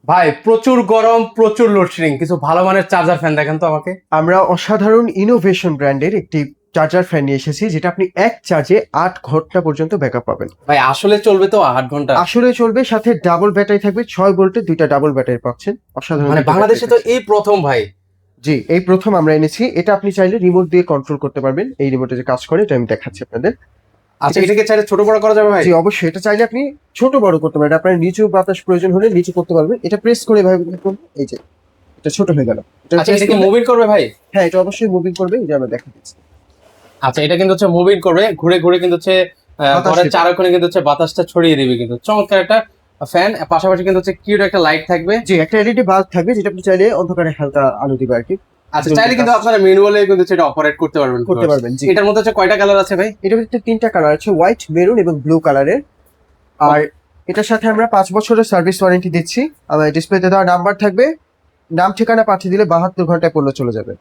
ভাই প্রচুর গরম, প্রচুর লোডশেডিং, কিছু ভালো মানের চার্জার ফ্যান দেখেন তো আমাকে। আমরা অসাধারণ ইনোভেশন ব্র্যান্ডের একটি চার্জার ফ্যান নিয়ে এসেছি, যেটা আপনি এক চার্জে 8 ঘন্টা পর্যন্ত ব্যাকআপ পাবেন। ভাই আসলে চলবে তো 8 ঘন্টা? আসলে চলবে, সাথে ডাবল ব্যাটারি থাকবে, 6 ভোল্টের দুইটা ডাবল ব্যাটারি পাচ্ছেন। অসাধারণ মানে দুইটা বাংলাদেশে battery তো থাকছে। এই প্রথম ভাই। জি, এই প্রথম আমরা এনেছি। এটা আপনি চাইলে রিমোট দিয়ে কন্ট্রোল করতে পারবেন। এই রিমোটে যে কাজ করে এটা আমি দেখাচ্ছি আপনাদের। আচ্ছা, এটা- এটাকে চাইলে ছোট বড় করা যাবে ভাই? জি অবশ্যই, এটা চাইলে আপনি ছোট বড় করতে পারেন। আপনার নিচু বাতাস প্রয়োজন হলে নিচু করতে পারবেন। এটা প্রেস করে এভাবে দেখুন, এই যে এটা ছোট হয়ে গেল। এটা আচ্ছা, press এটা কি করলে- মুভিং করবে ভাই? হ্যাঁ, এটা অবশ্যই মুভিং করবে, এই যে আমরা দেখা দিচ্ছি। আচ্ছা, এটা কিন্তু হচ্ছে মুভিং করবে, ঘুরে ঘুরে কিন্তু হচ্ছে বাতাস ঘরের দেবে। চারপাশে কিন্তু হচ্ছে বাতাসটা ছড়িয়ে দিবে। কিন্তু চমৎকার একটা ফ্যান, পাশাপাশি কিন্তু হচ্ছে কিউট একটা লাইট থাকবে। জি, একটা এলইডি বাল্ব থাকবে, যেটা আপনি চাইলে অন্ধকারে হালকা আলো দিবে আর কি। আচ্ছা, চাইলে কিন্তু আপনারা ম্যানুয়ালি কিন্তু হচ্ছে এটা অপারেট করতে পারবেন। করতে পারবেন, জি। এটার মধ্যে হচ্ছে কয়টা কালার আছে ভাই? এটার ভিতরে 3টা কালার আছে, হোয়াইট, মেরুন এবং ব্লু কালারের। আর এটার সাথে আমরা 5 বছরের সার্ভিস ওয়ারেন্টি দিচ্ছি। আমার ডিসপ্লেতে দেওয়া নাম্বার থাকবে, নাম ঠিকানা পাঠিয়ে দিলে 72 ঘন্টায় পণ্য চলে যাবে।